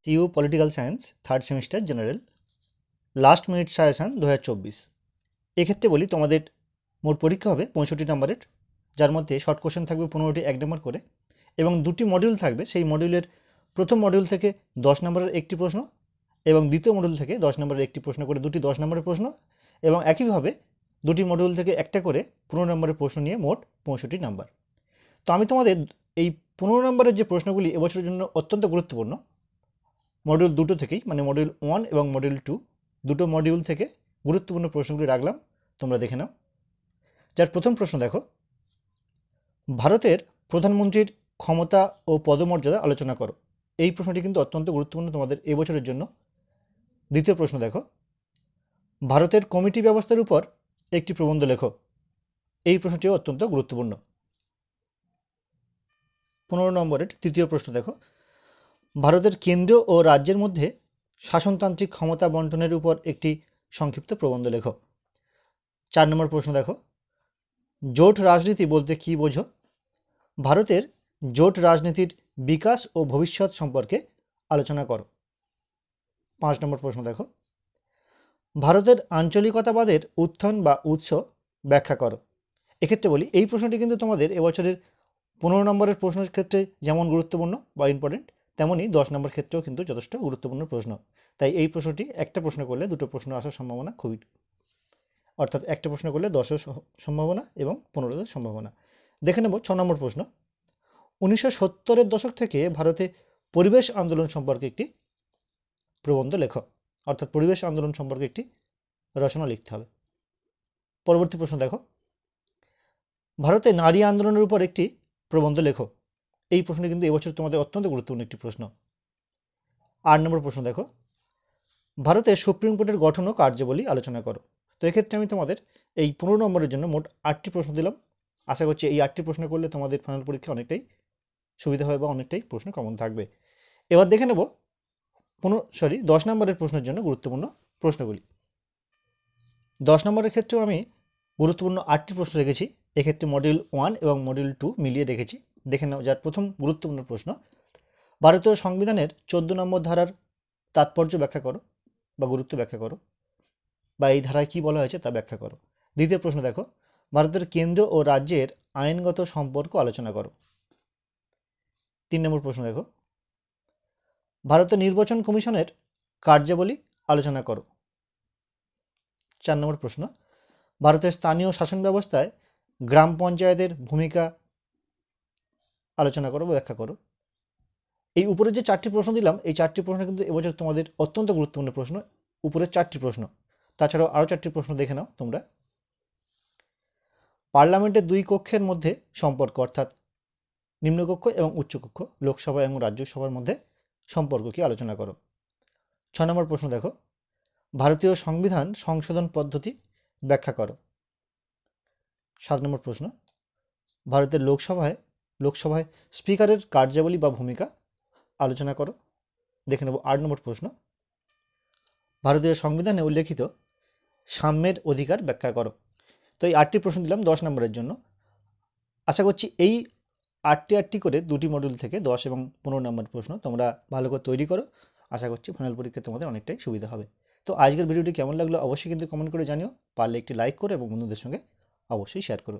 টিউ political science third semester general last minute suggestion 2024। এক্ষেত্রে বলি তোমাদের মোট পরীক্ষা হবে 65 নম্বরের, যার মধ্যে শর্ট কোশ্চেন থাকবে 15টি 1 নম্বর করে এবং দুটি মডিউল থাকবে। সেই মডিউলের প্রথম মডিউল থেকে 10 নম্বরের একটি প্রশ্ন এবং দ্বিতীয় মডিউল থেকে 10 নম্বরের একটি প্রশ্ন করে দুটি 10 নম্বরের প্রশ্ন, এবং একইভাবে দুটি মডিউল থেকে একটা করে 15 নম্বরের প্রশ্ন নিয়ে মোট 65 নাম্বার। তো আমি তোমাদের এই 15 নম্বরের যে প্রশ্নগুলি এবছরের জন্য অত্যন্ত গুরুত্বপূর্ণ, মডিউল দুটো থেকেই মানে মডিউল 1 এবং মডিউল 2 দুটো মডিউল থেকে গুরুত্বপূর্ণ প্রশ্নগুলি রাখলাম, তোমরা দেখে নাও। যার প্রথম প্রশ্ন দেখো, ভারতের প্রধানমন্ত্রীর ক্ষমতা ও পদমর্যাদা আলোচনা করো। এই প্রশ্নটি কিন্তু অত্যন্ত গুরুত্বপূর্ণ তোমাদের এবছরের জন্য। দ্বিতীয় প্রশ্ন দেখো, ভারতের কমিটি ব্যবস্থার উপর একটি প্রবন্ধ লেখো। এই প্রশ্নটিও অত্যন্ত গুরুত্বপূর্ণ। 15 নম্বরের তৃতীয় প্রশ্ন দেখো, ভারতের কেন্দ্র ও রাজ্যের মধ্যে শাসনতান্ত্রিক ক্ষমতা বন্টনের উপর একটি সংক্ষিপ্ত প্রবন্ধ লেখো। 4 নম্বর প্রশ্ন দেখো, জোট রাজনীতি বলতে কী বোঝো? ভারতের জোট রাজনীতির বিকাশ ও ভবিষ্যৎ সম্পর্কে আলোচনা করো। 5 নম্বর প্রশ্ন দেখো, ভারতের আঞ্চলিকতাবাদের উত্থান বা উৎস ব্যাখ্যা করো। এক্ষেত্রে বলি এই প্রশ্নটি কিন্তু তোমাদের এবছরের 15 নম্বরের প্রশ্নের ক্ষেত্রে যেমন গুরুত্বপূর্ণ বা ইম্পর্টেন্ট, তেমনই 10 নম্বর ক্ষেত্রেও কিন্তু যথেষ্ট গুরুত্বপূর্ণ প্রশ্ন। তাই এই প্রশ্নটি একটা প্রশ্ন করলে দুটো প্রশ্ন আসার সম্ভাবনা খুবই, অর্থাৎ একটা প্রশ্ন করলে 10-এর সম্ভাবনা এবং 15-এর সম্ভাবনা। দেখে নেব 6 নম্বর প্রশ্ন, 1970-এর দশক থেকে ভারতে পরিবেশ আন্দোলন সম্পর্কে একটি প্রবন্ধ লেখো, অর্থাৎ পরিবেশ আন্দোলন সম্পর্কে একটি রচনা লিখতে হবে। পরবর্তী প্রশ্ন দেখো, ভারতে নারী আন্দোলনের উপর একটি প্রবন্ধ লেখো। এই প্রশ্নটি কিন্তু এবছর তোমাদের অত্যন্ত গুরুত্বপূর্ণ একটি প্রশ্ন। 8 নম্বর প্রশ্ন দেখো, ভারতে সুপ্রিম কোর্টের গঠন ও কার্যাবলী আলোচনা করো। তো এক্ষেত্রে আমি তোমাদের এই 15 নম্বরের জন্য মোট 8টি প্রশ্ন দিলাম। আশা করছি এই 8টি প্রশ্ন করলে তোমাদের ফাইনাল পরীক্ষা অনেকটাই সুবিধা হবে বা অনেকটাই প্রশ্ন কমন থাকবে। এবার দেখে নেব 10 নম্বরের প্রশ্নের জন্য গুরুত্বপূর্ণ প্রশ্নগুলি। 10 নম্বরের ক্ষেত্রেও আমি গুরুত্বপূর্ণ 8টি প্রশ্ন রেখেছি। এক্ষেত্রে মডিউল 1 এবং মডিউল 2 মিলিয়ে রেখেছি। দেখে নাও। যার প্রথম গুরুত্বপূর্ণ প্রশ্ন, ভারতীয় সংবিধানের 14 নম্বর ধারার তাৎপর্য ব্যাখ্যা করো বা গুরুত্ব ব্যাখ্যা করো, বা এই ধারায় কী বলা হয়েছে তা ব্যাখ্যা করো। দ্বিতীয় প্রশ্ন দেখো, ভারতের কেন্দ্র ও রাজ্যের আইনগত সম্পর্ক আলোচনা করো। 3 নম্বর প্রশ্ন দেখো, ভারতের নির্বাচন কমিশনের কার্যাবলী আলোচনা করো। 4 নম্বর প্রশ্ন, ভারতের স্থানীয় শাসন ব্যবস্থায় গ্রাম পঞ্চায়েতের ভূমিকা আলোচনা করো বা ব্যাখ্যা করো। এই উপরে যে 4টি প্রশ্ন দিলাম, এই 4টি প্রশ্ন কিন্তু এবছর তোমাদের অত্যন্ত গুরুত্বপূর্ণ প্রশ্ন। উপরের 4টি প্রশ্ন, তাছাড়াও আরও 4টি প্রশ্ন দেখে নাও তোমরা। পার্লামেন্টের দুই কক্ষের মধ্যে সম্পর্ক, অর্থাৎ নিম্নকক্ষ এবং উচ্চকক্ষ, লোকসভা এবং রাজ্যসভার মধ্যে সম্পর্ক কি আলোচনা করো। 6 নম্বর প্রশ্ন দেখো, ভারতীয় সংবিধান সংশোধন পদ্ধতি ব্যাখ্যা করো। 7 নম্বর প্রশ্ন, ভারতের লোকসভায় স্পিকারের কার্যাবলী বা ভূমিকা আলোচনা করো। দেখে নেব 8 নম্বর প্রশ্ন, ভারতীয় সংবিধানে উল্লেখিত সাম্যের অধিকার ব্যাখ্যা করো। তো এই 8টি প্রশ্ন দিলাম 10 নম্বরের জন্য। আশা করছি এই 8টি করে দুটি মডিউল থেকে 10 এবং 15 নম্বর প্রশ্ন তোমরা ভালো করে তৈরি করো। আশা করছি ফাইনাল পরীক্ষায় তোমাদের অনেকটাই সুবিধা হবে। তো আজকের ভিডিওটি কেমন লাগলো অবশ্যই কিন্তু কমেন্ট করে জানিও। পারলে একটি লাইক করো এবং বন্ধুদের সঙ্গে অবশ্যই শেয়ার করো।